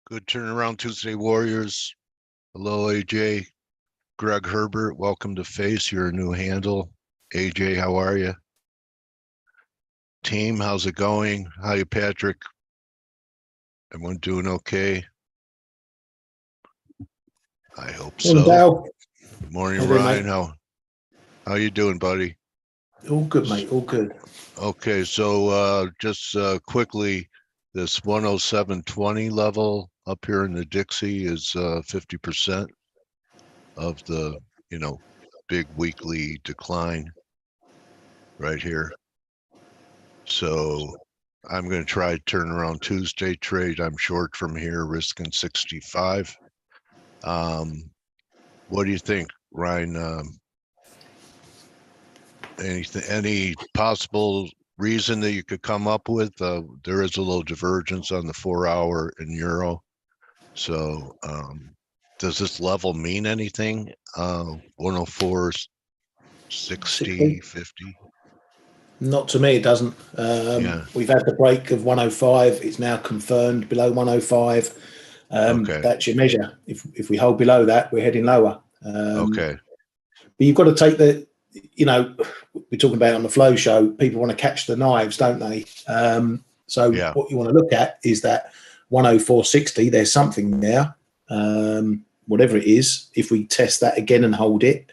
Good turnaround Tuesday, Warriors. Hello, AJ. Greg Herbert, welcome to F.A.C.E. Your new handle. AJ, how are you? Team, how's it going? How you, Patrick? Everyone doing okay? I hope so. Dale. Good morning, Ryan. How you doing, buddy? All good, mate. All good. Okay, so just quickly, this 107.20 level up here in the Dixie is 50% of the, big weekly decline right here. So I'm going to try to turn around Tuesday trade. I'm short from here, risking 65. What do you think, Ryan? Any possible reason that you could come up with? There is a little divergence on the 4-hour in euro. So does this level mean anything? 104, 60, 50? Not to me, it doesn't. We've had the break of 105. It's now confirmed below 105. Okay. That's your measure. If we hold below that, we're heading lower. Okay. But you've got to take the, we're talking about on the flow show, people want to catch the knives, don't they? What you want to look at is that 104.60, there's something there. Whatever it is, if we test that again and hold it,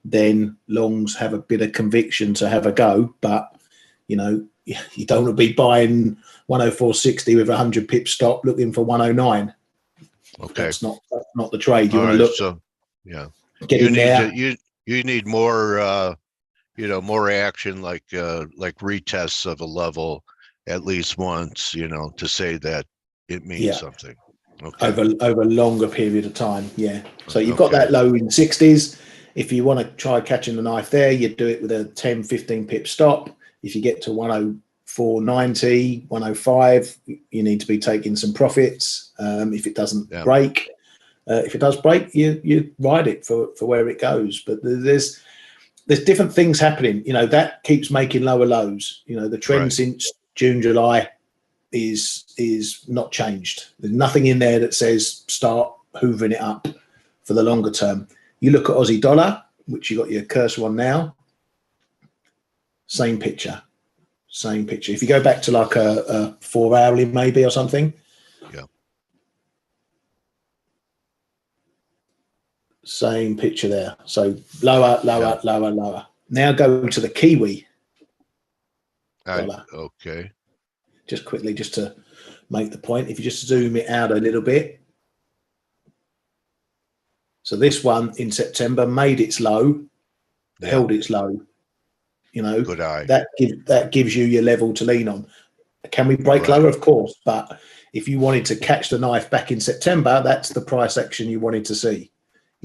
then longs have a bit of conviction to have a go. But, you don't want to be buying 104.60 with 100 pip stop looking for 109. Okay. That's not the trade. You All want to right, look. so, yeah. Get in there. You need more, more action, like retests of a level at least once, to say that it means something. Okay. Over a longer period of time. Yeah. So you've got that low in 60s. If you want to try catching the knife there, you do it with a 10, 15 pip stop. If you get to 104.90, 105, you need to be taking some profits. If it doesn't break, if it does break, you ride it for where it goes. But there's different things happening. That keeps making lower lows. The trend since June, July is not changed. There's nothing in there that says start hoovering it up for the longer term. You look at Aussie dollar, which you got your cursor on now. Same picture. If you go back to like a 4-hourly maybe or something. Yeah. Same picture there. So lower. Now go to the Kiwi dollar. Okay. Just quickly, just to make the point, if you just zoom it out a little bit. So this one in September made its low, held its low. Good eye. That gives you your level to lean on. Can we break lower? Of course. But if you wanted to catch the knife back in September, that's the price action you wanted to see.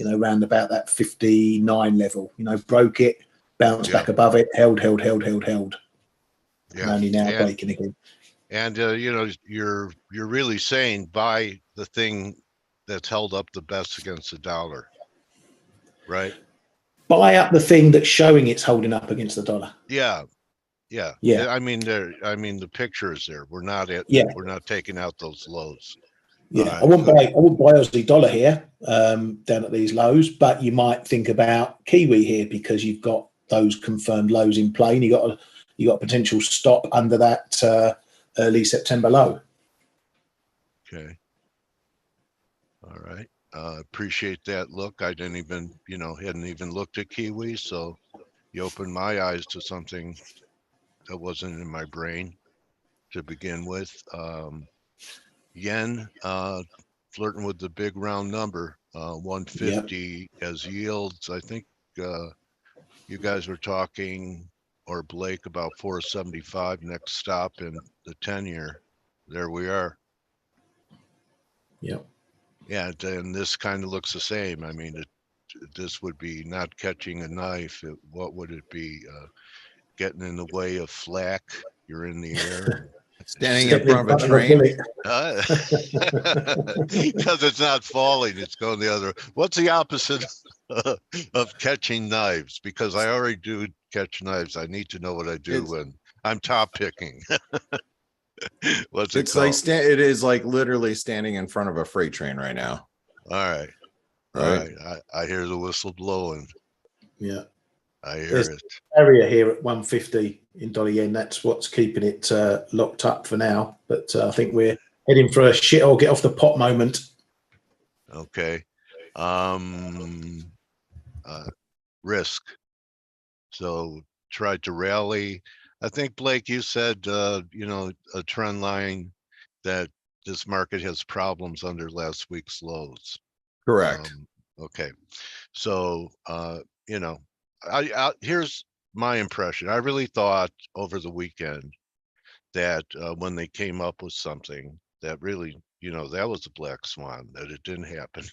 Around about that 59 level. Broke it, bounced back above it, held. Yeah. Only now breaking again. And you're really saying buy the thing that's held up the best against the dollar, right? Buy up the thing that's showing it's holding up against the dollar. Yeah. I mean, the picture is there. We're not we're not taking out those lows. Yeah, I wouldn't buy Aussie dollar here down at these lows, but you might think about Kiwi here because you've got those confirmed lows in play. And you got a potential stop under that early September low. Okay. All right. Appreciate that look. I didn't even, hadn't even looked at Kiwi, so you opened my eyes to something that wasn't in my brain to begin with. Yen, flirting with the big round number, 150 as yields. I think you guys were talking, or Blake, about 475 next stop in the 10-year. There we are. Yeah. Yeah, and this kind of looks the same. I mean, this would be not catching a knife. What would it be? Getting in the way of flak. You're in the air. Standing in front of a train. Because it's not falling, it's going the other. What's the opposite of catching knives? Because I already do catch knives. I need to know what I do when I'm top picking. What's it It's like called? it is like literally standing in front of a freight train right now. All right. All Right. right. I hear the whistle blowing. Yeah. I hear There's it. area here at 150 in dollar yen. That's what's keeping it locked up for now. But I think we're heading for a shit or get off the pot moment. Okay. Risk. So tried to rally. I think, Blake, you said, you know, a trend line that this market has problems under last week's lows. Correct. Okay. So, you know, here's my impression. I really thought over the weekend that when they came up with something that really, you know, that was a black swan, that it didn't happen.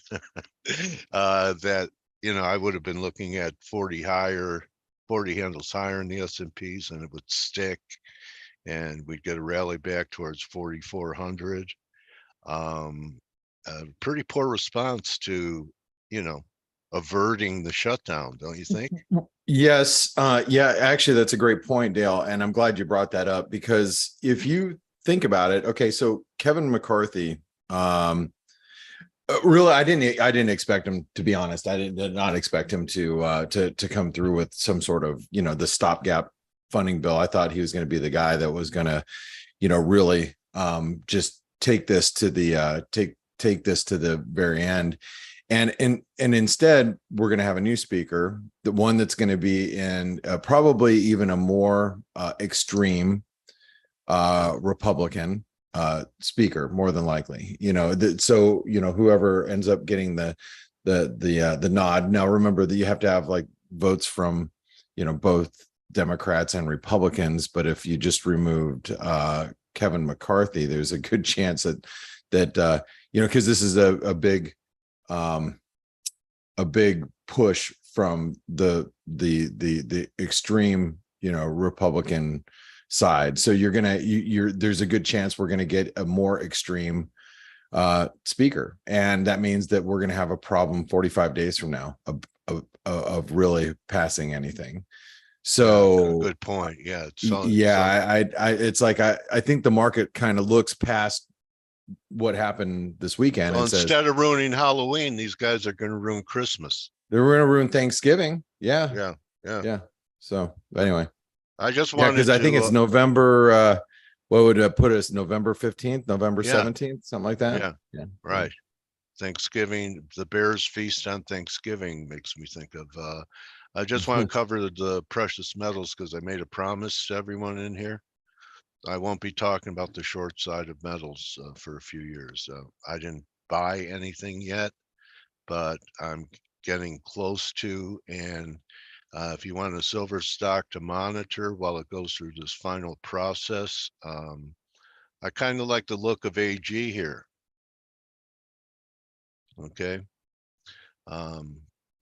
That, you know, I would have been looking at 40 higher, 40 handles higher in the S&Ps, and it would stick, and we'd get a rally back towards 4,400. A pretty poor response to, you know, averting the shutdown, don't you think? Yes. Yeah, actually, that's a great point, Dale. And I'm glad you brought that up, because if you think about it, okay, so Kevin McCarthy, really, I didn't expect him, to be honest. I did not expect him to come through with some sort of, you know, the stopgap funding bill. I thought he was going to be the guy that was going to, you know, really just take this to the take this to the very end. And instead, we're going to have a new speaker, the one that's going to be in probably even a more extreme Republican speaker, more than likely. You know, so you know, whoever ends up getting the nod. Now, remember that you have to have like votes from, you know, both Democrats and Republicans. But if you just removed Kevin McCarthy, there's a good chance that you know, because this is a big push from the extreme, you know, Republican side. So there's a good chance we're gonna get a more extreme speaker, and that means that we're gonna have a problem 45 days from now of really passing anything. So yeah, good point. Yeah, it's like I think the market kind of looks past what happened this weekend so and says, instead of ruining Halloween, these guys are going to ruin Christmas. they're going to ruin Thanksgiving. Yeah. So anyway, I just yeah, wanted because I think it's November. What would put us? November 15th, November 17th, something like that. Yeah. Right. Thanksgiving, the Bears feast on Thanksgiving makes me think of. I just want to cover the precious metals because I made a promise to everyone in here. I won't be talking about the short side of metals for a few years. I didn't buy anything yet, but I'm getting close to. And if you want a silver stock to monitor while it goes through this final process, I kind of like the look of AG here. Okay.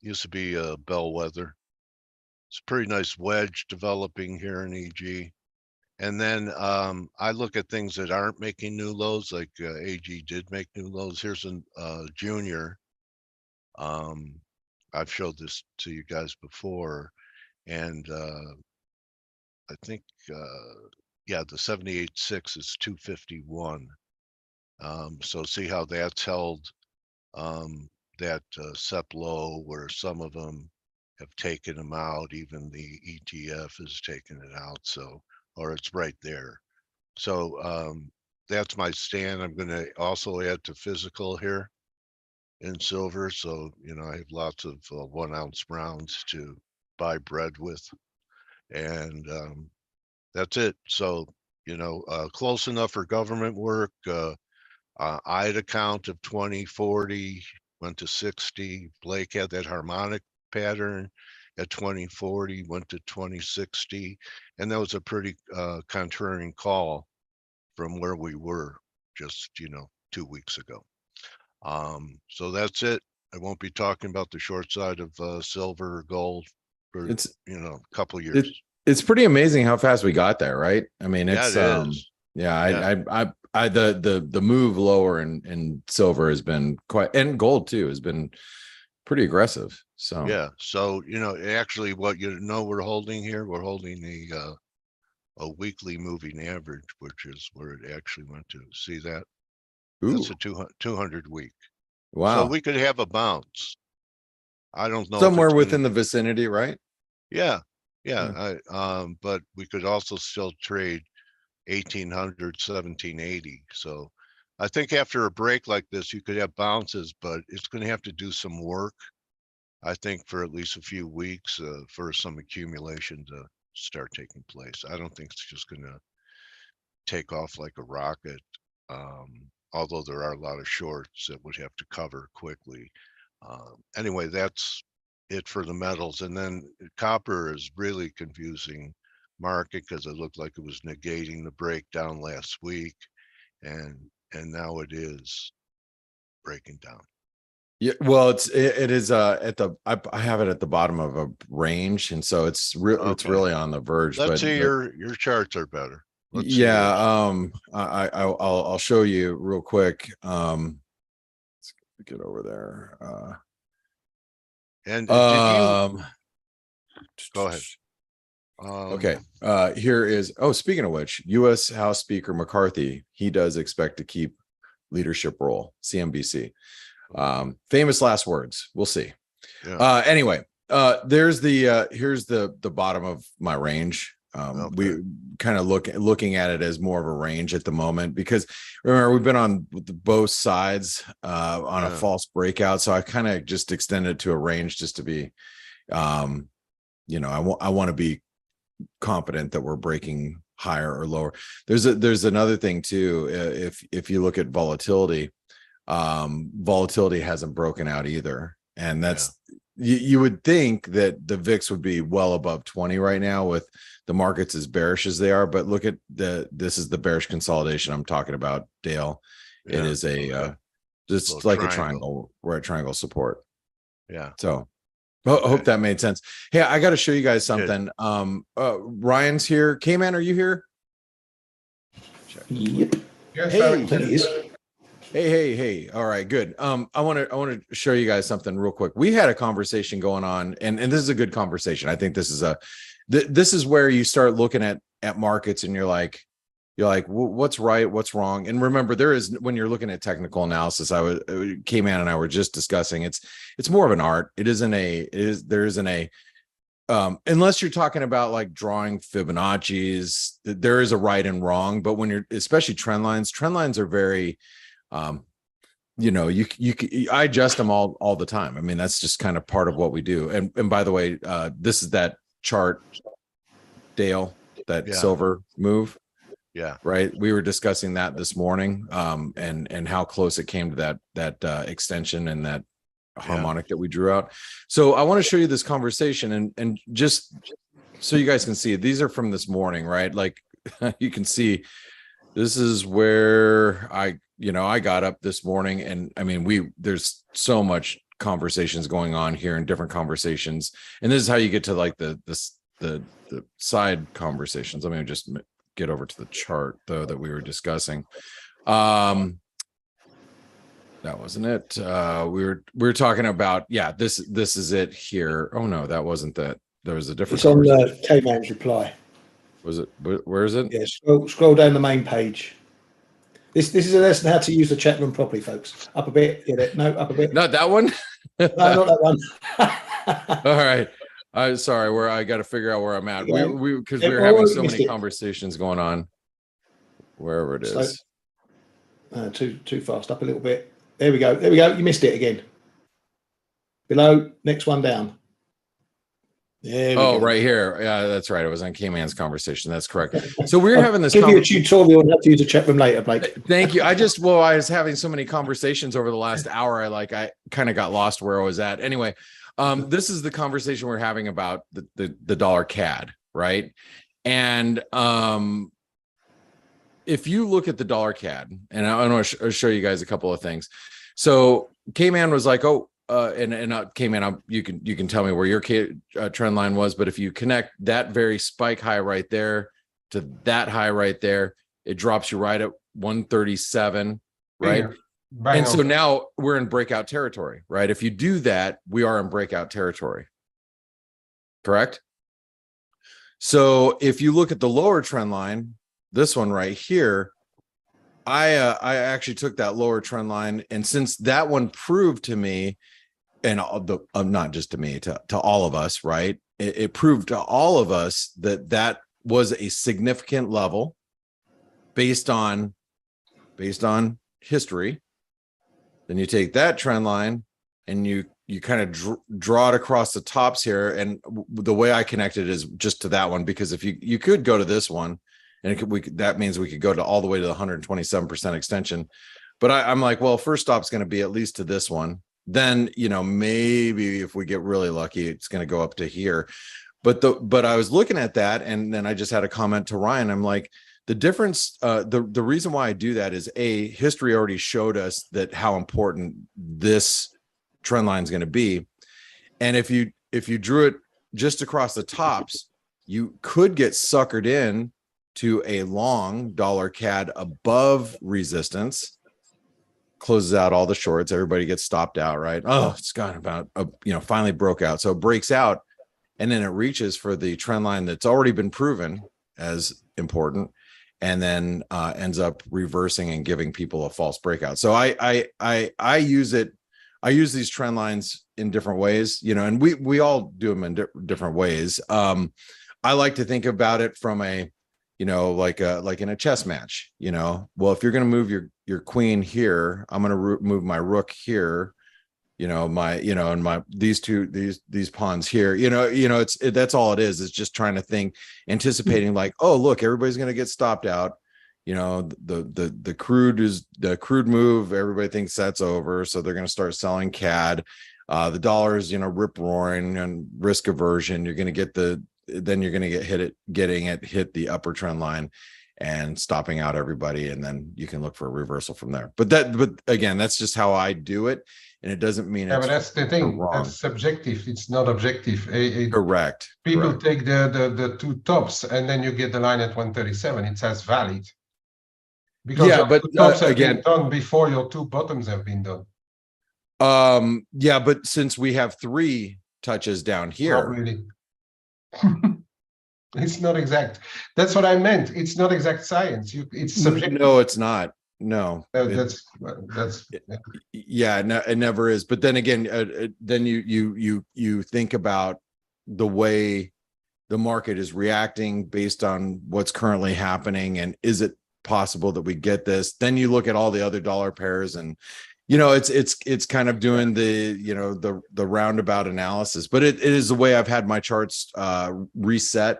Used to be a bellwether. It's a pretty nice wedge developing here in EG. And then I look at things that aren't making new lows, like AG did make new lows. Here's a junior. I've showed this to you guys before, and I think, yeah, the 78.6 is 251. So see how that's held that SEP low, where some of them have taken them out. Even the ETF has taken it out. So, or it's right there. So that's my stand. I'm going to also add to physical here in silver. So, you know, I have lots of 1 ounce rounds to buy bread with. And that's it. So, you know, close enough for government work. I had a count of 2040, went to 60. Blake had that harmonic pattern at 2040, went to 2060. And that was a pretty contrarian call from where we were just, you know, 2 weeks ago. So that's it. I won't be talking about the short side of silver or gold for, you know, a couple of years. It's pretty amazing how fast we got there, right? I mean, it's yeah, it is. The move lower in silver has been quite, and gold too, has been pretty aggressive. So yeah, so you know, actually, what you know, we're holding here, we're holding the a weekly moving average, which is where it actually went to. See that? Ooh, That's a 200 week. wow. So we could have a bounce. I don't know if Somewhere it's within gonna, the vicinity, right? yeah, but we could also still trade 1800, 1780. So I think after a break like this, you could have bounces, but it's going to have to do some work. I think for at least a few weeks for some accumulation to start taking place. I don't think it's just going to take off like a rocket. Although there are a lot of shorts that would have to cover quickly. Anyway, that's it for the metals. And then copper is really confusing market because it looked like it was negating the breakdown last week, and now it is breaking down. Yeah, well, it is at the I have it at the bottom of a range, and so it's it's Okay. really on the verge. Let's but see, your charts are better. Let's see yeah, yours. I'll show you real quick. Let's get over there. And did you go ahead? Okay, here is, oh, speaking of which, U.S. House Speaker McCarthy, he does expect to keep leadership role, CNBC. Famous last words. We'll see. Yeah. Anyway, there's the here's the bottom of my range. Okay. We kind of looking at it as more of a range at the moment, because remember, we've been on both sides on a false breakout, so I kind of just extended it to a range just to be you know, I want to be confident that we're breaking higher or lower. There's another thing too. If you look at volatility, volatility hasn't broken out either, and that's you would think that the VIX would be well above 20 right now with the markets as bearish as they are, but look at this is the bearish consolidation I'm talking about, Dale. It is a just like a triangle. We're at triangle support. Yeah. So hope that made sense. Hey, I got to show you guys something. Ryan's here. Kman, are you here? Check. Yep. Yes, Hey. Hey. All right, good. I want to show you guys something real quick. We had a conversation going on, and this is a good conversation. I think this is this is where you start looking at markets and you're like, what's right, what's wrong? And remember, there is, when you're looking at technical analysis, Kman and I were just discussing, it's more of an art. There isn't a unless you're talking about like drawing Fibonacci's, there is a right and wrong. But when you're, especially trend lines are very, you know, I adjust them all the time. I mean, that's just kind of part of what we do. And by the way, this is that chart, Dale, that silver move. Yeah. Right. We were discussing that this morning, and how close it came to that extension and that harmonic that we drew out. So I want to show you this conversation and just so you guys can see, these are from this morning, right? Like you can see, this is where I got up this morning, and I mean, there's so much conversations going on here and different conversations. And this is how you get to like the side conversations. Let me just get over to the chart though that we were discussing. That wasn't it. We were talking about, this is it here. Oh no, that wasn't that. There was a different. It's on the Kman's reply. Was it? Where is it? Yeah, scroll down the main page. This is a lesson how to use the chat room properly, folks. Up a bit. No, up a bit. Not that one. No, not that one. All right. I'm sorry. Where I got to figure out where I'm at. Because we were Oh, having so you missed many it. conversations going on. Wherever it is. Too fast. Up a little bit. There we go. You missed it again. Below. Next one down. There we go. Right here. Yeah, that's right. It was on Kman's conversation. That's correct. So we were having this. Give you a tutorial on how to use a chat room later, mate. Thank you. I was having so many conversations over the last hour. I kind of got lost where I was at. Anyway, this is the conversation we're having about the dollar CAD, right? And if you look at the dollar CAD, and I want to show you guys a couple of things. So Kman was like, Kman, you can tell me where your trend line was, but if you connect that very spike high right there to that high right there, it drops you right at 137, right? And so now we're in breakout territory, right? If you do that, we are in breakout territory. Correct? So if you look at the lower trend line, this one right here, I actually took that lower trend line, and since that one proved to me, and not just to me, to all of us, right? It proved to all of us that that was a significant level based on history. Then you take that trend line and you kind of draw it across the tops here. And the way I connected is just to that one, because if you could go to this one, and that means we could go to all the way to the 127% extension. But I'm like, well, first stop's going to be at least to this one. Then, maybe if we get really lucky, it's going to go up to here. But I was looking at that, and then I just had a comment to Ryan. I'm like, the difference, the reason why I do that is history already showed us that how important this trend line is going to be. And if you drew it just across the tops, you could get suckered in to a long dollar CAD above resistance, closes out all the shorts, everybody gets stopped out, right? Oh, it's gone about, finally broke out. So it breaks out, and then it reaches for the trend line that's already been proven as important, and then ends up reversing and giving people a false breakout. So I use it. I use these trend lines in different ways, and we all do them in different ways. I like to think about it from a, like in a chess match, well, if you're going to move your queen here, I'm going to move my rook here, and these pawns here, that's all it is. It's just trying to think, anticipating, like, oh, look, everybody's going to get stopped out. The crude move, everybody thinks that's over. So they're going to start selling CAD. The dollar's, rip roaring and risk aversion. You're going to hit the upper trend line and stopping out everybody. And then you can look for a reversal from there. But again, that's just how I do it. And it doesn't mean but that's the thing. wrong. That's subjective. It's not objective. Correct. People take the two tops, and then you get the line at 137. It says valid. Because your two tops have been done before your two bottoms have been done. Yeah, but since we have 3 touches down here. Not really. It's not exact. That's what I meant. It's not exact science. It's subjective. No, it's not. No, that's yeah, no, it never is. But then again, then you think about the way the market is reacting based on what's currently happening, and is it possible that we get this? Then you look at all the other dollar pairs, and it's kind of doing the roundabout analysis. But it is the way I've had my charts reset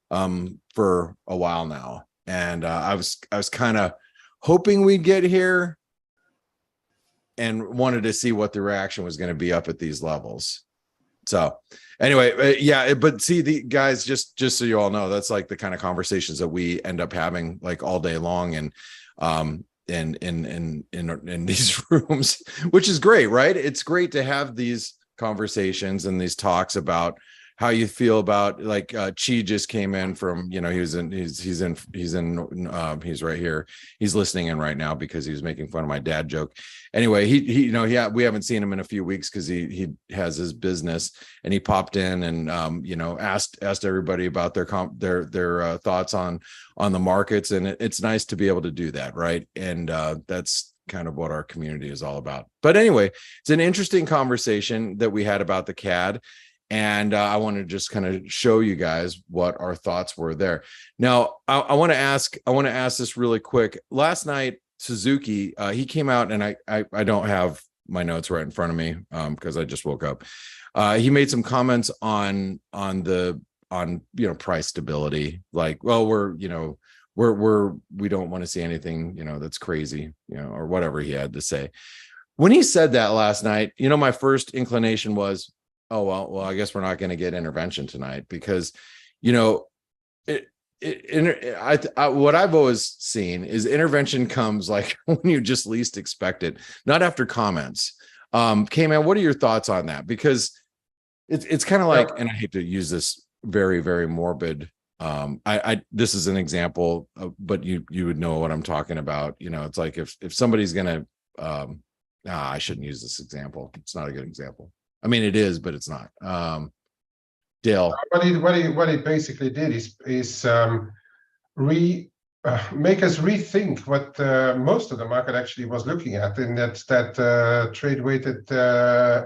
for a while now, and I was kind of hoping we'd get here and wanted to see what the reaction was going to be up at these levels. So anyway, yeah, but see, the guys, just so you all know, that's like the kind of conversations that we end up having like all day long, and in these rooms, which is great, right? It's great to have these conversations and these talks about how you feel about, like, Chi just came in from, he's right here. He's listening in right now because he was making fun of my dad joke. Anyway, we haven't seen him in a few weeks because he has his business, and he popped in and asked everybody about their thoughts on the markets, and it's nice to be able to do that, right? And that's kind of what our community is all about. But anyway, it's an interesting conversation that we had about the CAD. And I want to just kind of show you guys what our thoughts were there. Now, I want to ask this really quick. Last night, Suzuki, he came out, and I don't have my notes right in front of me because I just woke up. He made some comments on price stability, like, well, we don't want to see anything that's crazy, or whatever he had to say. When he said that last night, my first inclination was, oh, well, I guess we're not going to get intervention tonight, because, what I've always seen is intervention comes like when you just least expect it, not after comments. Kman, what are your thoughts on that? Because it's kind of like, and I hate to use this very, very morbid. This is an example, but you would know what I'm talking about. It's like if somebody's going to, I shouldn't use this example. It's not a good example. I mean, it is, but it's not. Dale. What he basically did is make us rethink what most of the market actually was looking at, and that's that trade weighted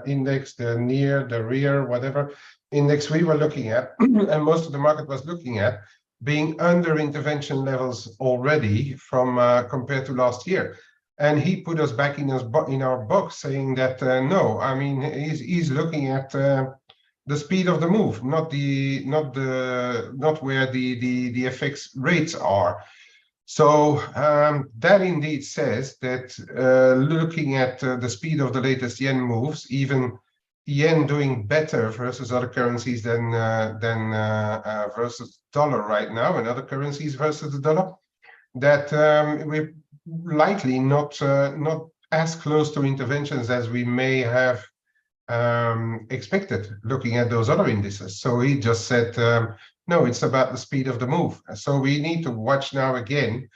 index, the near, the rear, whatever index we were looking at, and most of the market was looking at being under intervention levels already from compared to last year. And he put us back in our box, saying that no, I mean he's looking at the speed of the move, not where the FX rates are. So that indeed says that looking at the speed of the latest yen moves, even yen doing better versus other currencies than versus dollar right now, and other currencies versus the dollar, that we're likely not as close to interventions as we may have expected looking at those other indices. So he just said, no, it's about the speed of the move. So we need to watch now again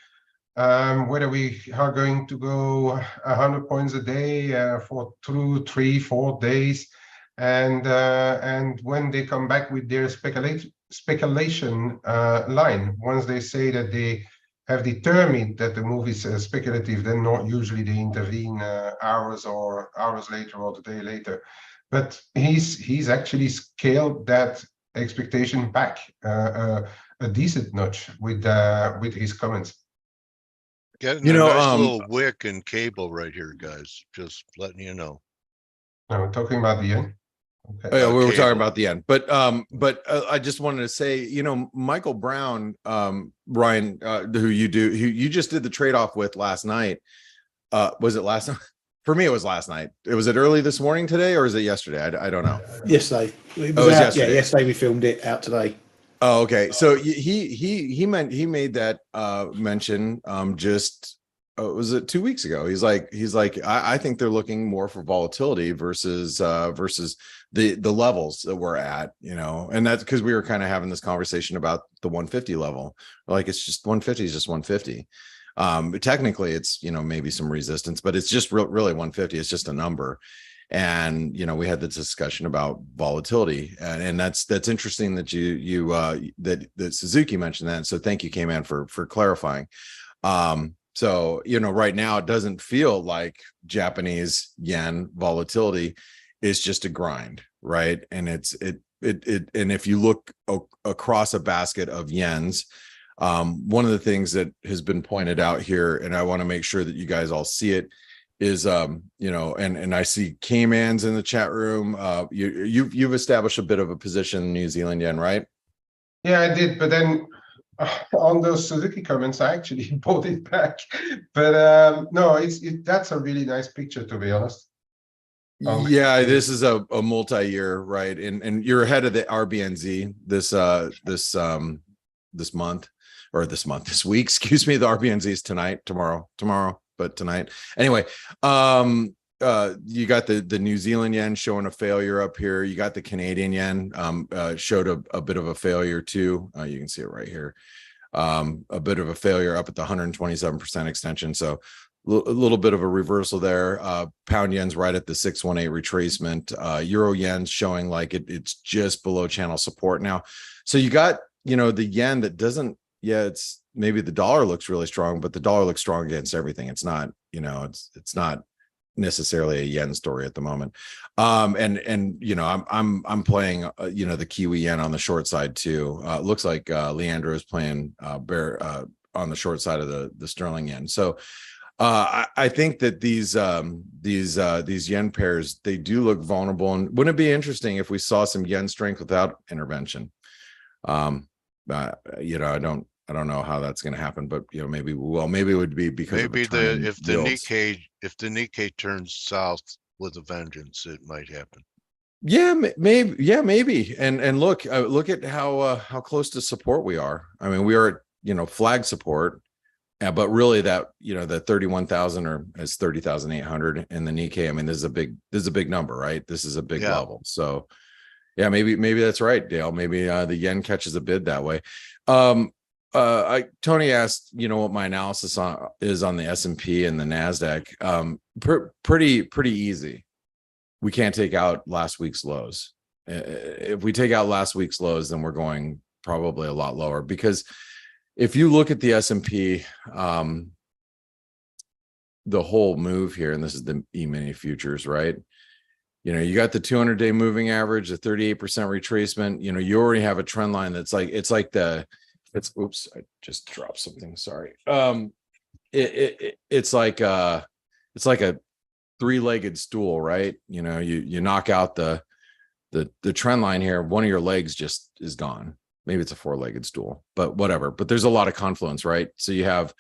whether we are going to go 100 points a day for 2, 3, 4 days, and when they come back with their speculation line, once they say that they have determined that the move is speculative, then not usually they intervene hours later or the day later. But he's actually scaled that expectation back a decent notch with his comments. Getting a nice little wick and cable right here, guys. Just letting you know. No, we're talking about the yen. Okay. Oh, yeah, we were talking about the yen, but I just wanted to say, Michael Brown, Ryan, who you just did the trade-off with last night. Was it last night? For me, it was last night. Was it early this morning today, or is it yesterday? I don't know. Yesterday. It was yesterday. Yeah, yesterday we filmed it, out today. Oh, okay. So he made that mention just was it 2 weeks ago? He's like I think they're looking more for volatility versus the levels that we're at, and that's because we were kind of having this conversation about the 150 level. Like, it's just 150 is just 150. Technically it's maybe some resistance, but it's just really 150. It's just a number. And we had the discussion about volatility, and that's interesting that that Suzuki mentioned that. So thank you, Kman, for clarifying. So right now it doesn't feel like Japanese yen volatility is just a grind, right? And and if you look across a basket of yens, one of the things that has been pointed out here, and I want to make sure that you guys all see it, is and I see Kman's in the chat room. You've established a bit of a position in New Zealand yen, right? Yeah, I did, but then on those Suzuki comments, I actually bought it back. But no, that's a really nice picture, to be honst. Yeah, this is a multi-year, right? And you're ahead of the RBNZ this week, excuse me. The RBNZ is tomorrow, but tonight. Anyway, you got the New Zealand yen showing a failure up here. You got the Canadian yen showed a bit of a failure too. You can see it right here. A bit of a failure up at the 127% extension. So a little bit of a reversal there. Pound yen's right at the 618 retracement. Euro yen's showing like it's just below channel support now. So you got, the yen that doesn't, it's maybe the dollar looks really strong, but the dollar looks strong against everything. It's not, it's not necessarily a yen story at the moment. I'm playing, the Kiwi yen on the short side too. Looks like Leandro is playing bear on the short side of the sterling yen. So I think that these yen pairs, they do look vulnerable. And wouldn't it be interesting if we saw some yen strength without intervention? I don't know how that's going to happen, but maybe it would be because maybe if the Nikkei turns south with a vengeance, it might happen. Yeah, maybe. And look at how close to support we are. I mean, we are at flag support, but really that that 31,000 or as 30,800 in the Nikkei. I mean, this is a big number, right? This is a big level. So yeah, maybe that's right, Dale. Maybe the yen catches a bid that way. Tony asked, what my analysis is on the S&P and the NASDAQ. Pretty easy. We can't take out last week's lows. If we take out last week's lows, then we're going probably a lot lower, because if you look at the S&P, the whole move here, and this is the E-mini futures, right? You know, you got the 200-day moving average, the 38% retracement. You know, you already have a trend line that's like, oops, I just dropped something. Sorry. It's like a three-legged stool, right? You know, you knock out the trend line here, one of your legs just is gone. Maybe it's a four-legged stool, but whatever. But there's a lot of confluence, right? So you have,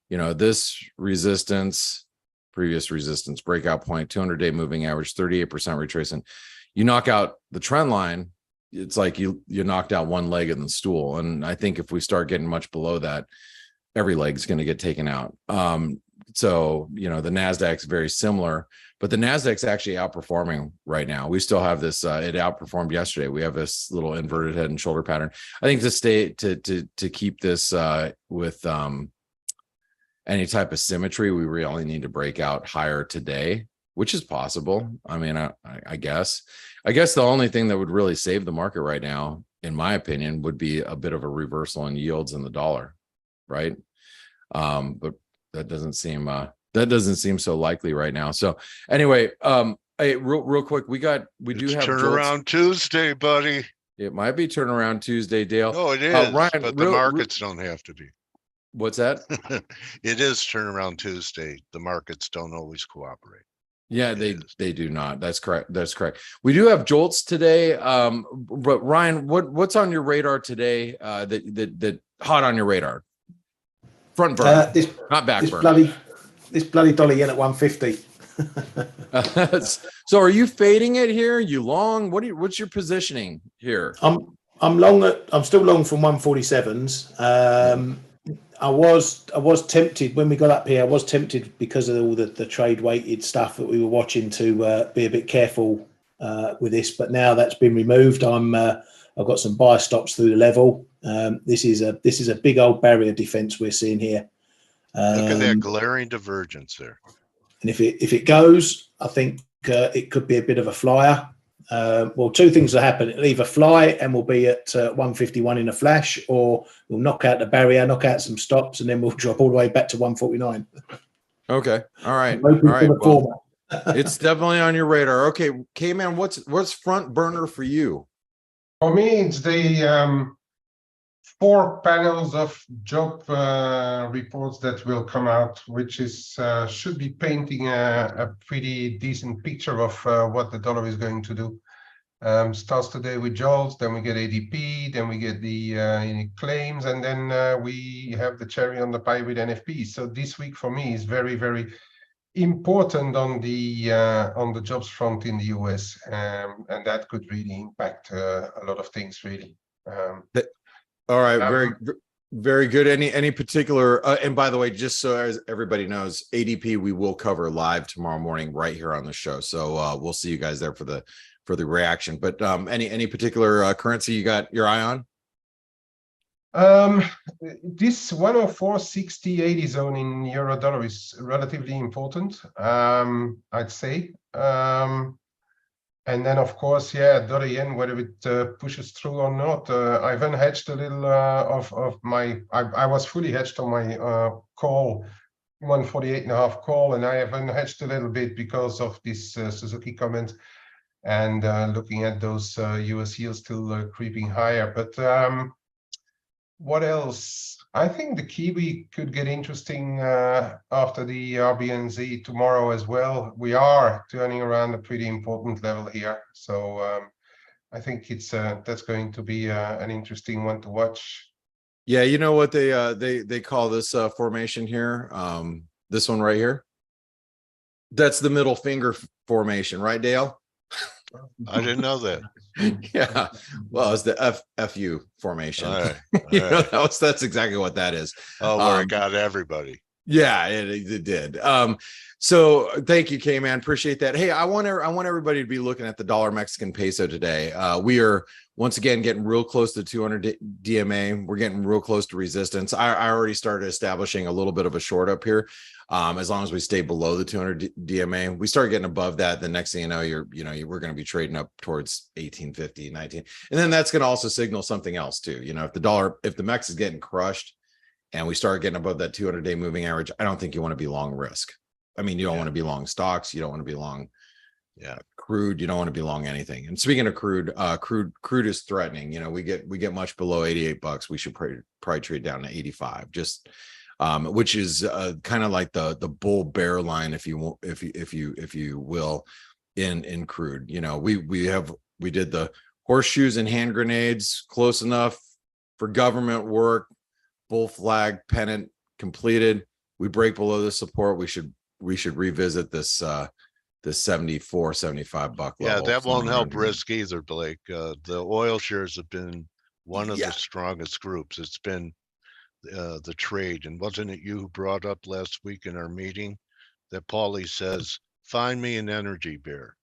you know, this resistance, previous resistance, breakout point, 200-day moving average, 38% retracement. You knock out the trend line, it's like you knocked out one leg in the stool. And I think if we start getting much below that, every leg's going to get taken out. So, you know, the NASDAQ's very similar, but the NASDAQ's actually outperforming right now. We still have this, it outperformed yesterday. We have this little inverted head and shoulder pattern. I think to keep this with any type of symmetry, we really need to break out higher today, which is possible. I mean, I guess the only thing that would really save the market right now, in my opinion, would be a bit of a reversal in yields in the dollar, right? But that doesn't seem so likely right now. So anyway, hey, real quick, we do have turnaround Tuesday, buddy. It might be turnaround Tuesday, Dale. Oh, it is, Ryan, but the markets don't have to be. What's that? It is turnaround Tuesday. The markets don't always cooperate. Yeah, they do not. That's correct. That's correct. We do have jolts today. But Ryan, what's on your radar today? That hot on your radar? Front burner, not back burner. This bloody dollar yen at 150. So are you fading it here? You long? What's your positioning here? I'm still long from 147s. I was tempted when we got up here. I was tempted because of all the trade weighted stuff that we were watching to be a bit careful with this. But now that's been removed. I've got some buy stops through the level. This is a big old barrier defense we're seeing here. Look at that glaring divergence there. And if it goes, I think it could be a bit of a flyer. Well, two things will happen. It'll either fly and we'll be at 151 in a flash, or we'll knock out the barrier, knock out some stops, and then we'll drop all the way back to 149. Okay. All right. All right. Well, it's definitely on your radar. Okay. Kman, what's front burner for you? For me, it's the 4 panels of job reports that will come out, which is should be painting a pretty decent picture of what the dollar is going to do. Starts today with jobs, then we get ADP, then we get the claims, and then we have the cherry on the pie with NFP. So this week for me is very, very important on the jobs front in the US, and that could really impact a lot of things, really. All right, very good. Any particular? And by the way, just so as everybody knows, ADP we will cover live tomorrow morning right here on the show. So we'll see you guys there for the reaction. But any particular currency you got your eye on? This 104.60-80 zone in euro dollar is relatively important, I'd say. And then, of course, yeah, dollar yen, whether it pushes through or not. I've unhedged a little of my. I was fully hedged on my call, 148.5 call, and I have unhedged a little bit because of this Suzuki comment and looking at those US yields still creeping higher. But what else? I think the Kiwi could get interesting after the RBNZ tomorrow as well. We are turning around a pretty important level here, so I think it's that's going to be an interesting one to watch. Yeah, you know what they call this formation here? This one right here. That's the middle finger formation, right, Dale? I didn't know that. Yeah, well, it's the FU formation. All right. You know, that's exactly what that is. Oh, where it got everybody. Yeah, it did. So thank you, Kman. Appreciate that. Hey, I want everybody to be looking at the dollar Mexican peso today. We are once again getting real close to 200 DMA. We're getting real close to resistance. I already started establishing a little bit of a short up here. As long as we stay below the 200 DMA, we start getting above that. The next thing you know, we're going to be trading up towards 1850, 19, and then that's going to also signal something else too. If the Mex is getting crushed, and we start getting above that 200-day moving average, I don't think you want to be long risk. I mean, you don't want to be long stocks. You don't want to be long crude. You don't want to be long anything. And speaking of crude, crude is threatening. We get much below $88. We should probably trade down to 85, just which is kind of like the bull bear line, if you will, in crude. We did the horseshoes and hand grenades close enough for government work. Bull flag pennant completed. We break below the support. We should revisit this $74, $75 level. Yeah, that won't help risk either, Blake. The oil shares have been one of the strongest groups. It's been the trade, and wasn't it you who brought up last week in our meeting that Paulie says, "Find me an energy bear,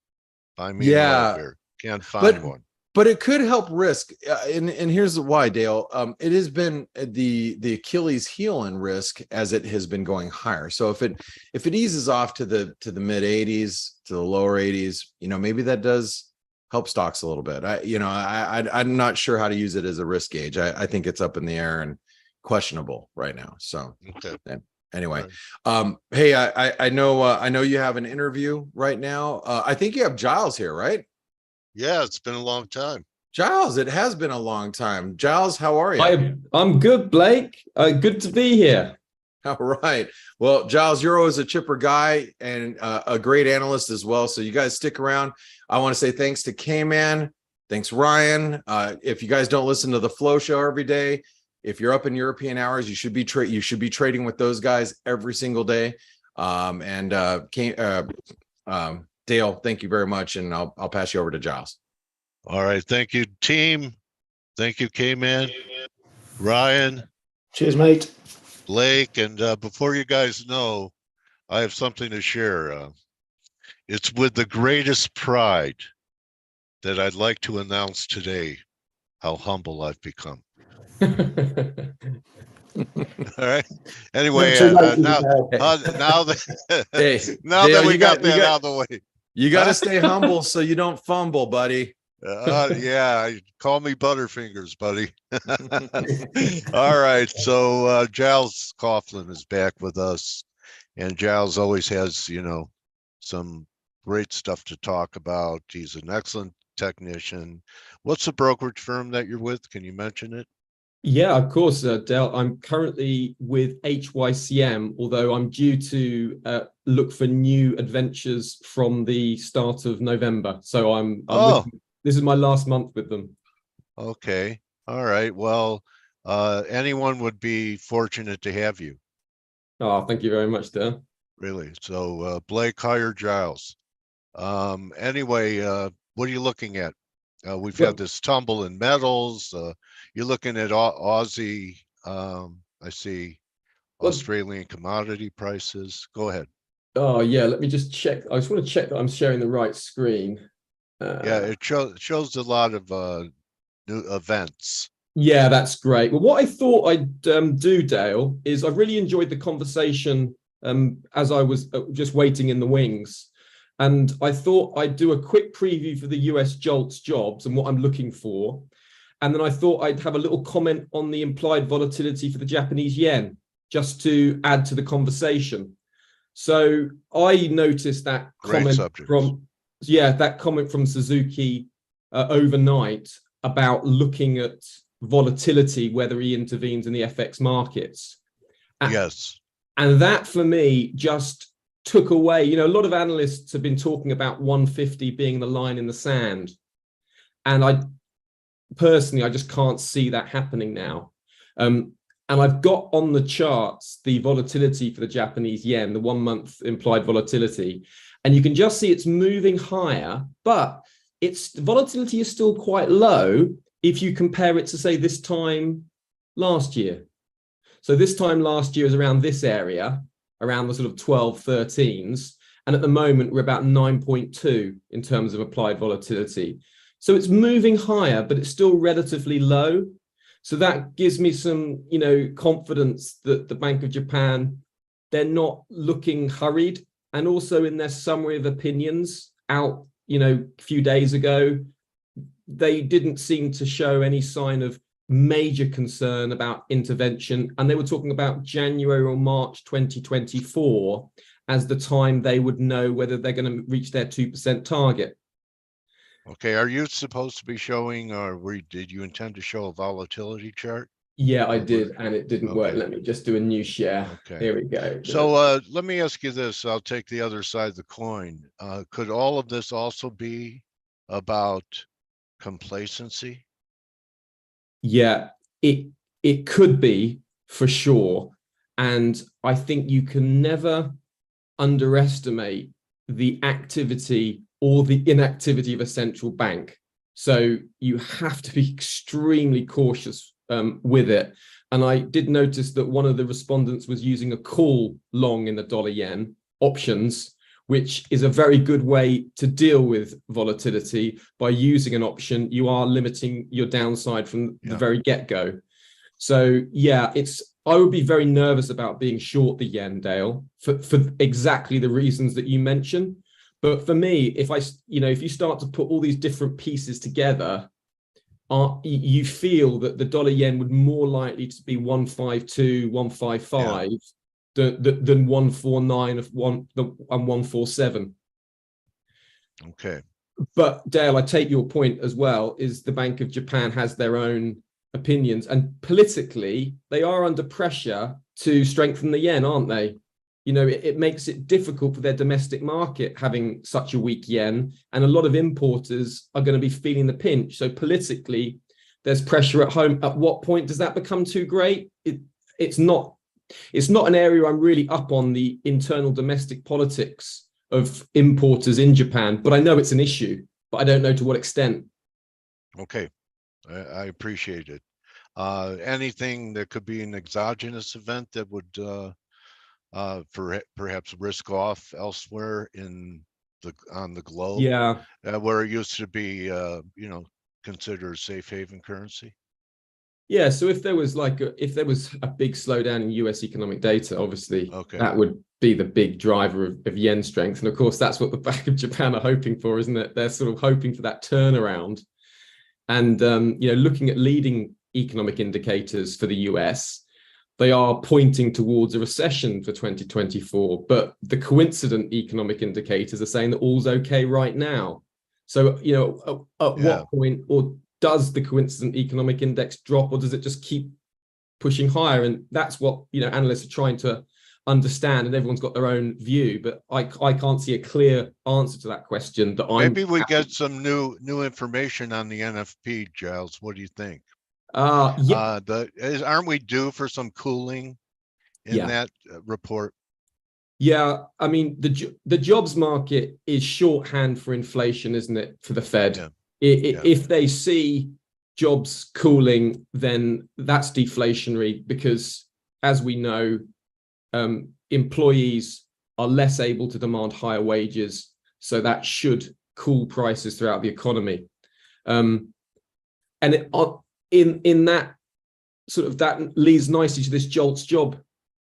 find me an oil bear." Can't find one. But it could help risk, and here's why, Dale. It has been the Achilles heel in risk as it has been going higher. So if it eases off to the mid 80s, to the lower 80s, maybe that does help stocks a little bit. I'm not sure how to use it as a risk gauge. I think it's up in the air and questionable right now. So anyway, right. Hey, I know you have an interview right now. I think you have Giles here, right? Yeah, it's been a long time. Giles, it has been a long time. Giles, how are you? I'm good, Blake. Good to be here. All right. Well, Giles, you're always a chipper guy and a great analyst as well. So you guys stick around. I want to say thanks to Kman. Thanks, Ryan. If you guys don't listen to the Flow Show every day, if you're up in European hours, you should be trading with those guys every single day. Dale, thank you very much, and I'll pass you over to Giles. All right, thank you, team. Thank you, Kman, Ryan. Cheers, mate. Blake, and before you guys know, I have something to share. It's with the greatest pride that I'd like to announce today how humble I've become. All right. Anyway, now that we got that out of the way. You got to stay humble so you don't fumble, buddy. Yeah, call me Butterfingers, buddy. All right, so Giles Coughlin is back with us, and Giles always has, some great stuff to talk about. He's an excellent technician. What's the brokerage firm that you're with? Can you mention it? Yeah, of course, Dale. I'm currently with HYCM, although I'm due to look for new adventures from the start of November. So this is my last month with them. Okay. All right. Well, anyone would be fortunate to have you. Oh, thank you very much, Dale. Really. So Blake, hire Giles. Anyway, what are you looking at? We've had this tumble in metals. You're looking at Aussie, I see Australian commodity prices. Go ahead. Oh, yeah. Let me just check. I just want to check that I'm sharing the right screen. Yeah, it shows a lot of new events. Yeah, that's great. Well, what I thought I'd do, Dale, is I really enjoyed the conversation as I was just waiting in the wings. And I thought I'd do a quick preview for the US JOLTS jobs and what I'm looking for. And then I thought I'd have a little comment on the implied volatility for the Japanese yen, just to add to the conversation. So I noticed that comment from Suzuki overnight about looking at volatility, whether he intervenes in the FX markets. Yes. And that for me just took away, a lot of analysts have been talking about 150 being the line in the sand. And I just can't see that happening now. And I've got on the charts the volatility for the Japanese yen, the 1 month implied volatility. And you can just see it's moving higher, but its volatility is still quite low if you compare it to, say, this time last year. So this time last year is around this area. around the sort of 12, 13s. And at the moment, we're about 9.2 in terms of applied volatility. So it's moving higher, but it's still relatively low. So that gives me some, confidence that the Bank of Japan, they're not looking hurried. And also in their summary of opinions out, a few days ago, they didn't seem to show any sign of major concern about intervention. And they were talking about January or March 2024 as the time they would know whether they're going to reach their 2% target. Okay, are you supposed to be showing, or did you intend to show a volatility chart? Yeah, I did, and it didn't work. Let me just do a new share. Okay. Here we go. So let me ask you this. I'll take the other side of the coin. Could all of this also be about complacency? Yeah, it could be for sure. And I think you can never underestimate the activity or the inactivity of a central bank. So you have to be extremely cautious with it. And I did notice that one of the respondents was using a call long in the dollar yen options, which is a very good way to deal with volatility. By using an option, you are limiting your downside from the very get-go. So yeah, I would be very nervous about being short the yen, Dale, for exactly the reasons that you mentioned. But for me, if you start to put all these different pieces together, you feel that the dollar yen would more likely to be 152, 155 than 149 and 147. Okay. But Dale, I take your point as well, is the Bank of Japan has their own opinions, and politically they are under pressure to strengthen the yen, aren't they? It makes it difficult for their domestic market having such a weak yen, and a lot of importers are going to be feeling the pinch. So politically, there's pressure at home. At what point does that become too great? It's not an area I'm really up on, the internal domestic politics of importers in Japan, but I know it's an issue, but I don't know to what extent. Okay, I appreciate it. Anything that could be an exogenous event that would perhaps risk off elsewhere on the globe, where it used to be considered safe haven currency? Yeah, so if there was a big slowdown in US economic data, obviously that would be the big driver of yen strength. And of course, that's what the Bank of Japan are hoping for, isn't it? They're sort of hoping for that turnaround. And looking at leading economic indicators for the US, they are pointing towards a recession for 2024, but the coincident economic indicators are saying that all's okay right now. So, at what point, or does the coincident economic index drop, or does it just keep pushing higher? And that's what, analysts are trying to understand, and everyone's got their own view, but I can't see a clear answer to that question. Maybe we get some new information on the NFP, Giles. What do you think? Aren't we due for some cooling in that report? Yeah, I mean, the jobs market is shorthand for inflation, isn't it, for the Fed? If they see jobs cooling, then that's deflationary, because as we know, employees are less able to demand higher wages, so that should cool prices throughout the economy. In that sort of, that leads nicely to this JOLTS job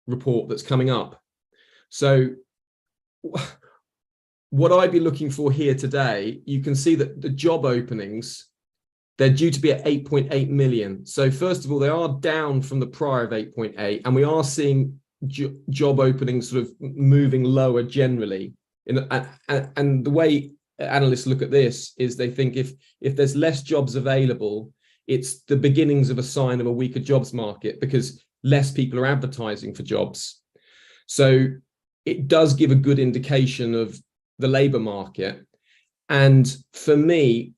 report that's coming up. So what I'd be looking for here today, you can see that the job openings, they're due to be at 8.8 million. So first of all, they are down from the prior of 8.8, and we are seeing job openings sort of moving lower generally. And the way analysts look at this is they think if there's less jobs available, it's the beginnings of a sign of a weaker jobs market, because less people are advertising for jobs. So it does give a good indication of the labor market. And for me,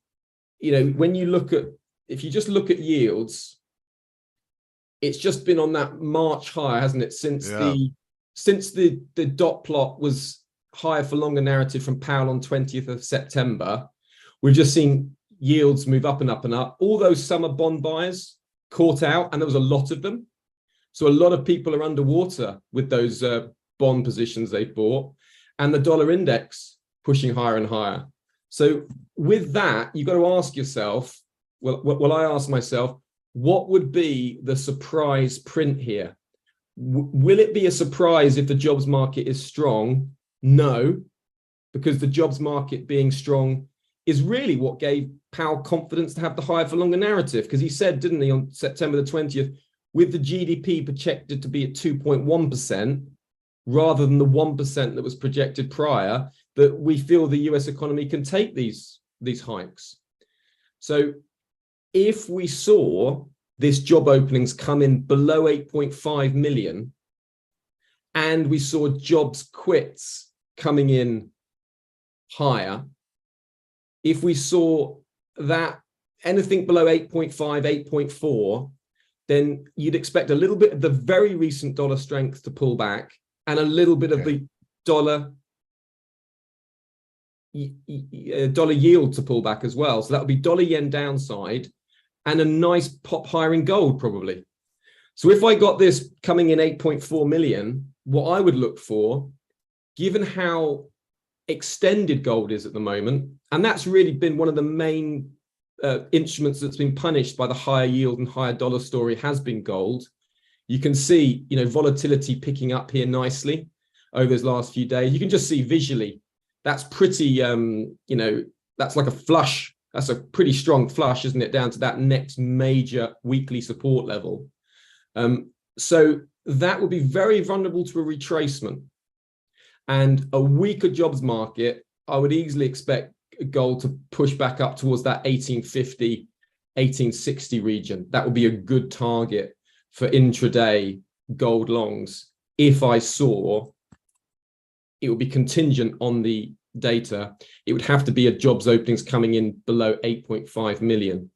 when you look at, if you just look at yields, it's just been on that March high, hasn't it? Since the dot plot was higher for longer narrative from Powell on 20th of September, we've just seen yields move up and up and up. All those summer bond buyers caught out, and there was a lot of them. So a lot of people are underwater with those bond positions they've bought, and the dollar index pushing higher and higher. So with that, you've got to ask yourself, well, I ask myself, what would be the surprise print here? Will it be a surprise if the jobs market is strong? No, because the jobs market being strong is really what gave Powell confidence to have the higher for longer narrative, because he said, didn't he, on September the 20th, with the GDP projected to be at 2.1%, rather than the 1% that was projected prior, that we feel the US economy can take these hikes. So if we saw this job openings come in below 8.5 million, and we saw jobs quits coming in higher, if we saw that anything below 8.5, 8.4, then you'd expect a little bit of the very recent dollar strength to pull back, and a little bit of the dollar yield to pull back as well. So that would be dollar yen downside and a nice pop higher in gold probably. So if I got this coming in 8.4 million, what I would look for, given how extended gold is at the moment, and that's really been one of the main instruments that's been punished by the higher yield and higher dollar story, has been gold. You can see, volatility picking up here nicely over those last few days. You can just see visually, that's pretty, that's like a flush. That's a pretty strong flush, isn't it, down to that next major weekly support level. So that would be very vulnerable to a retracement. And a weaker jobs market, I would easily expect gold to push back up towards that 1850, 1860 region. That would be a good target for intraday gold longs. If I saw, it would be contingent on the data, it would have to be a jobs openings coming in below 8.5 million.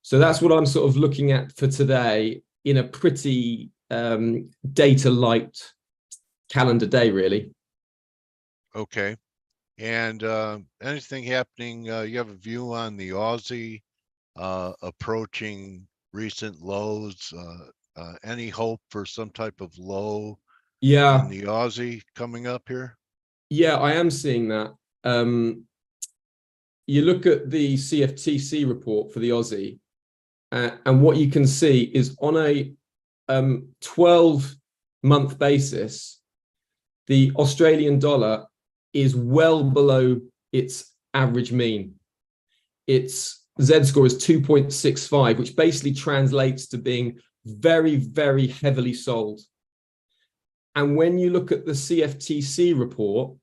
So that's what I'm sort of looking at for today, in a pretty data light calendar day, really. Okay. And anything happening, you have a view on the Aussie approaching recent lows? Any hope for some type of low in the Aussie coming up here? Yeah, I am seeing that. You look at the CFTC report for the Aussie, and what you can see is on a 12-month basis, the Australian dollar is well below its average mean. Its Z-score is 2.65, which basically translates to being very, very heavily sold. And when you look at the CFTC report,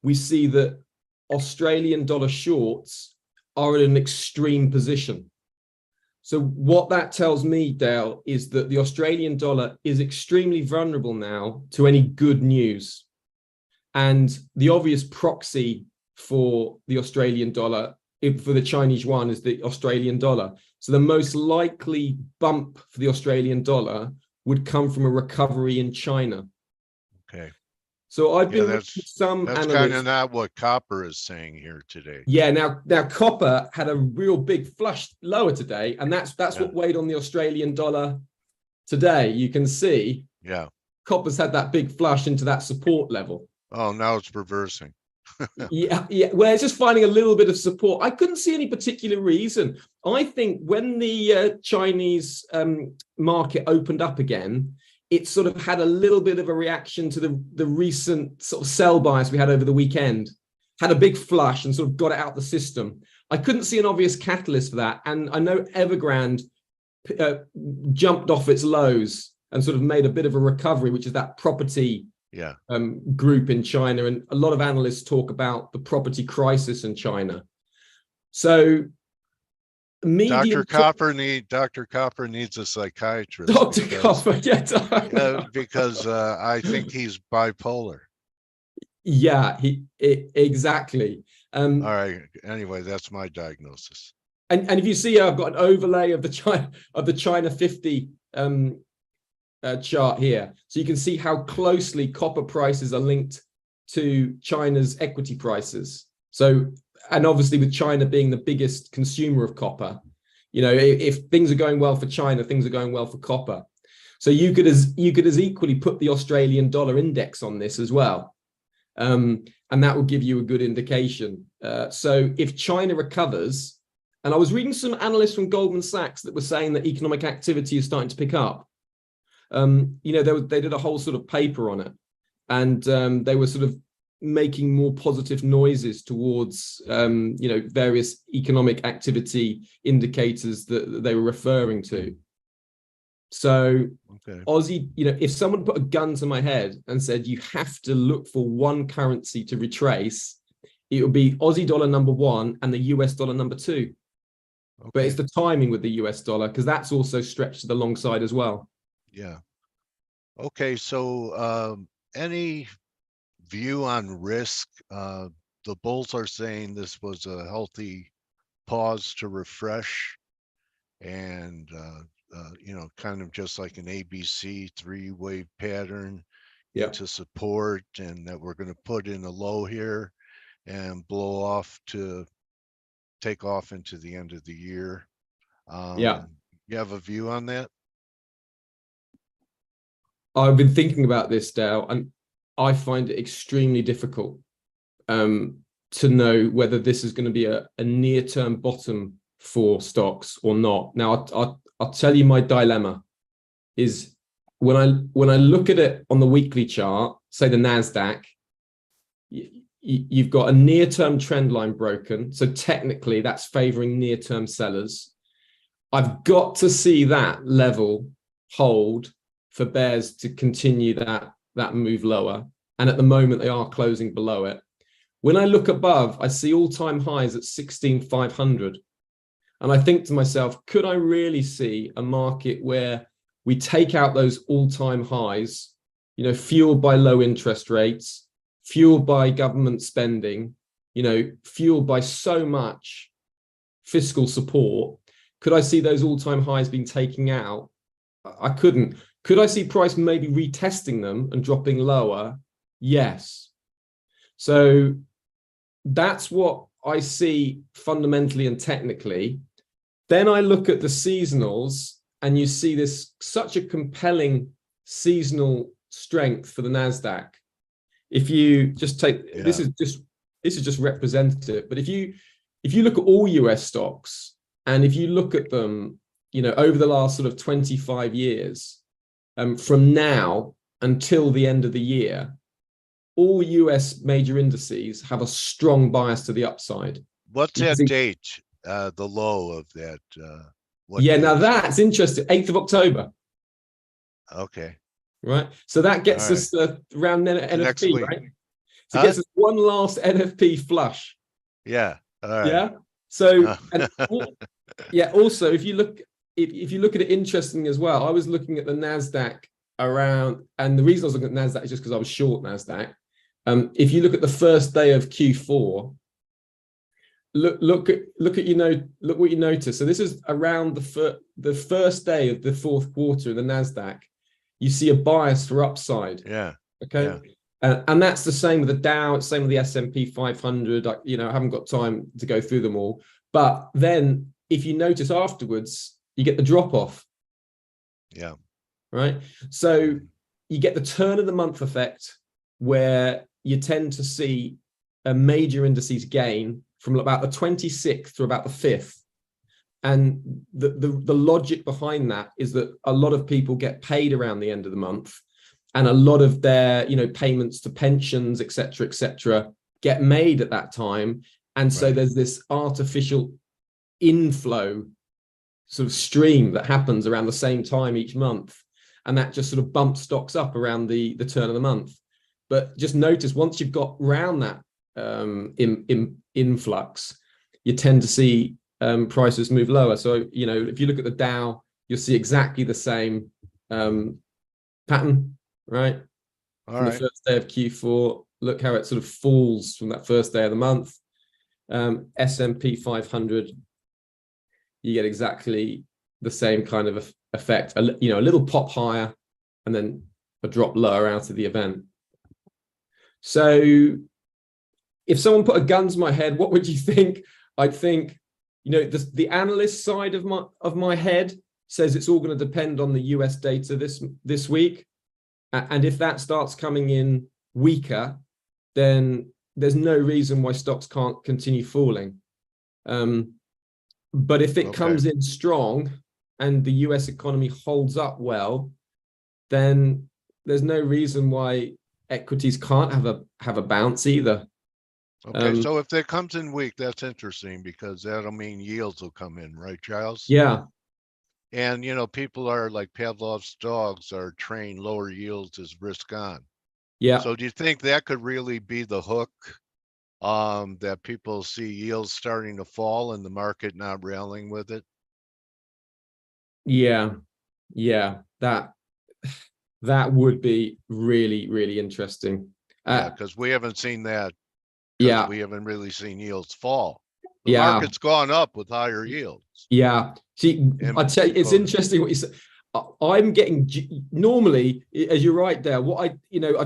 we see that Australian dollar shorts are at an extreme position. So what that tells me, Dale, is that the Australian dollar is extremely vulnerable now to any good news. And the obvious proxy for the Australian dollar, for the Chinese yuan, is the Australian dollar. So the most likely bump for the Australian dollar would come from a recovery in China. Okay. So I've been that's some that's analysts. kind of not what copper is saying here today. Yeah, now copper had a real big flush lower today, and that's what weighed on the Australian dollar today. You can see, copper's had that big flush into that support level. Oh, now it's reversing. yeah. Well, it's just finding a little bit of support. I couldn't see any particular reason. I think when the Chinese market opened up again, it sort of had a little bit of a reaction to the recent sort of sell bias we had over the weekend. Had a big flush and sort of got it out the system. I couldn't see an obvious catalyst for that. And I know Evergrande jumped off its lows and sort of made a bit of a recovery, which is that property group in China. And a lot of analysts talk about the property crisis in China. So Dr. Copper needs a psychiatrist. Dr. Copper, because I think he's bipolar. Yeah, exactly. All right. Anyway, that's my diagnosis. And if you see, I've got an overlay of the China 50 chart here, so you can see how closely copper prices are linked to China's equity prices. So, and obviously with China being the biggest consumer of copper, if things are going well for China, things are going well for copper. So you could as equally put the Australian dollar index on this as well. And that will give you a good indication. So if China recovers, and I was reading some analysts from Goldman Sachs that were saying that economic activity is starting to pick up. They did a whole sort of paper on it, and they were sort of making more positive noises towards various economic activity indicators that they were referring to. So Aussie, if someone put a gun to my head and said you have to look for one currency to retrace, it would be Aussie dollar number 1 and the US dollar number 2. But it's the timing with the US dollar, because that's also stretched to the long side as well. Yeah. Okay, so any view on risk? The bulls are saying this was a healthy pause to refresh, and kind of just like an ABC 3-wave pattern into support, and that we're going to put in a low here and blow off to take off into the end of the year. You have a view on that? I've been thinking about this, Dale, and I find it extremely difficult to know whether this is going to be a near-term bottom for stocks or not. Now, I'll tell you my dilemma is when I look at it on the weekly chart, say the NASDAQ, you've got a near-term trend line broken. So technically that's favoring near-term sellers. I've got to see that level hold for bears to continue that move lower. And at the moment they are closing below it. When I look above, I see all-time highs at 16,500. And I think to myself, could I really see a market where we take out those all-time highs, fueled by low interest rates, fueled by government spending, fueled by so much fiscal support? Could I see those all-time highs being taken out? I couldn't. Could I see price maybe retesting them and dropping lower? Yes. So that's what I see fundamentally and technically. Then I look at the seasonals, and you see this such a compelling seasonal strength for the NASDAQ. If you just take, this is just representative, but if you look at all US stocks, and if you look at them, over the last sort of 25 years, from now until the end of the year, all US major indices have a strong bias to the upside. What's that date? The low of that? Now that's interesting. 8th of October. Okay. Right. So that gets us around NFP, right? So it gets us one last NFP flush. Yeah. All right. Yeah. So also if you look at it interesting as well, I was looking at the NASDAQ around, and the reason I was looking at NASDAQ is just because I was short NASDAQ. If you look at the first day of Q4, look what you notice. So this is around the first day of the fourth quarter in the NASDAQ. You see a bias for upside. Yeah. Okay. Yeah. And that's the same with the Dow. It's the same with the S&P 500. I haven't got time to go through them all. But then if you notice afterwards, you get the drop off. Yeah. Right. So you get the turn of the month effect, where you tend to see a major indices gain from about the 26th to about the 5th. And the logic behind that is that a lot of people get paid around the end of the month, and a lot of their payments to pensions, et cetera, get made at that time. And so there's this artificial inflow sort of stream that happens around the same time each month, and that just sort of bumps stocks up around the turn of the month. But just notice, once you've got around that influx, you tend to see prices move lower. So if you look at the Dow, you'll see exactly the same pattern, right? From the first day of Q4, look how it sort of falls from that first day of the month. S&P 500, you get exactly the same kind of effect. A little pop higher and then a drop lower out of the event. So if someone put a gun to my head, what would you think? I'd think, the analyst side of my head says it's all going to depend on the US data this week. And if that starts coming in weaker, then there's no reason why stocks can't continue falling. But if it comes in strong and the US economy holds up well, then there's no reason why equities can't have a bounce either. Okay, so if that comes in weak, that's interesting because that'll mean yields will come in, right, Giles? Yeah. And, you know, people are like Pavlov's dogs are trained lower yields is risk on. Yeah. So do you think that could really be the hook that people see yields starting to fall and the market not railing with it? Yeah. That would be really, really interesting. Yeah, because we haven't seen that. Yeah. We haven't really seen yields fall. The Yeah. market's gone up with higher yields. Yeah. See, I tell you, it's interesting what you said. I'm getting normally, as you're right there, I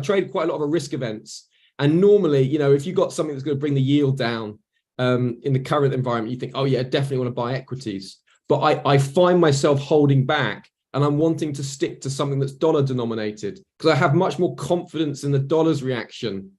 trade quite a lot of risk events. And normally, if you got something that's going to bring the yield down in the current environment, you think, oh yeah, definitely want to buy equities. But I find myself holding back and I'm wanting to stick to something that's dollar denominated because I have much more confidence in the dollar's reaction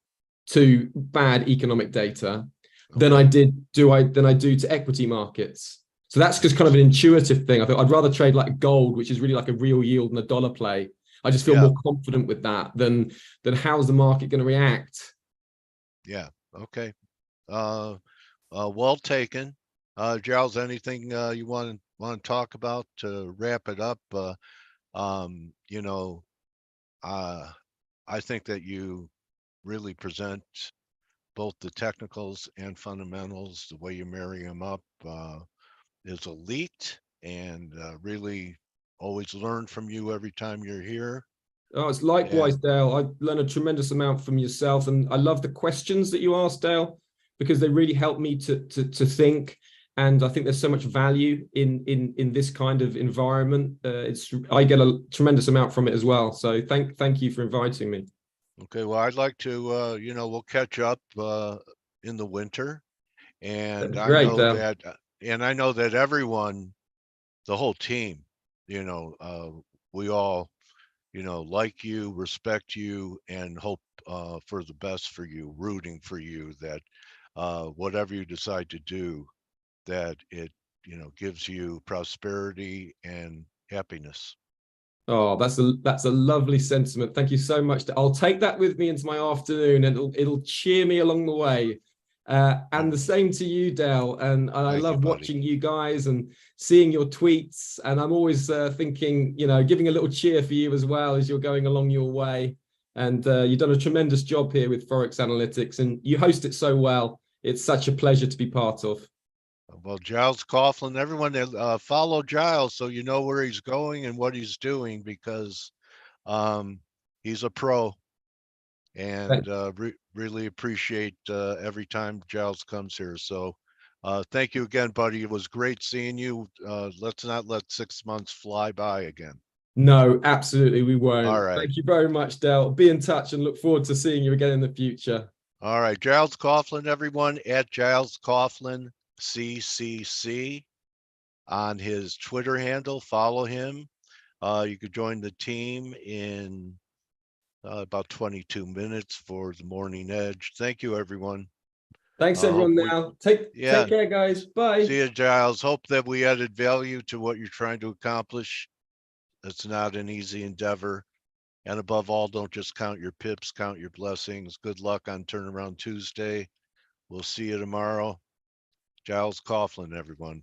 to bad economic data than I do to equity markets. So that's just kind of an intuitive thing. I thought I'd rather trade like gold, which is really like a real yield and a dollar play. I just feel more confident with that than how's the market going to react. Yeah. Okay. Well taken. Giles, anything you want to talk about to wrap it up? I think that you really present both the technicals and fundamentals, the way you marry them up is elite, and really always learn from you every time you're here. Oh, it's likewise, Dale. I've learned a tremendous amount from yourself, and I love the questions that you ask, Dale, because they really help me to think. And I think there's so much value in this kind of environment. I get a tremendous amount from it as well. So thank you for inviting me. Okay, well, I'd like to, we'll catch up in the winter, and I know that everyone, the whole team, we all, like you, respect you, and hope for the best for you, rooting for you, that whatever you decide to do, that it, gives you prosperity and happiness. Oh, that's a lovely sentiment. Thank you so much. I'll take that with me into my afternoon, and it'll cheer me along the way. And the same to you, Dale. And I love watching you guys and seeing your tweets. And I'm always thinking, giving a little cheer for you as well as you're going along your way. And you've done a tremendous job here with ForexAnalytix, and you host it so well. It's such a pleasure to be part of. Well, Giles Coughlin, everyone that follow Giles so you know where he's going and what he's doing, because he's a pro, and really appreciate every time Giles comes here. So thank you again, buddy. It was great seeing you. Let's not let 6 months fly by again. No, absolutely, we won't. All right. Thank you very much, Dale. Be in touch and look forward to seeing you again in the future. All right, Giles Coughlin, everyone, at Giles Coughlin CCC on his Twitter handle. Follow him. You could join the team in about 22 minutes for the morning edge. Thank you, everyone. Thanks, everyone. Now take care, guys. Bye. See you, Giles. Hope that we added value to what you're trying to accomplish. It's not an easy endeavor. And above all, don't just count your pips, count your blessings. Good luck on Turnaround Tuesday. We'll see you tomorrow. Giles Coughlin, everyone.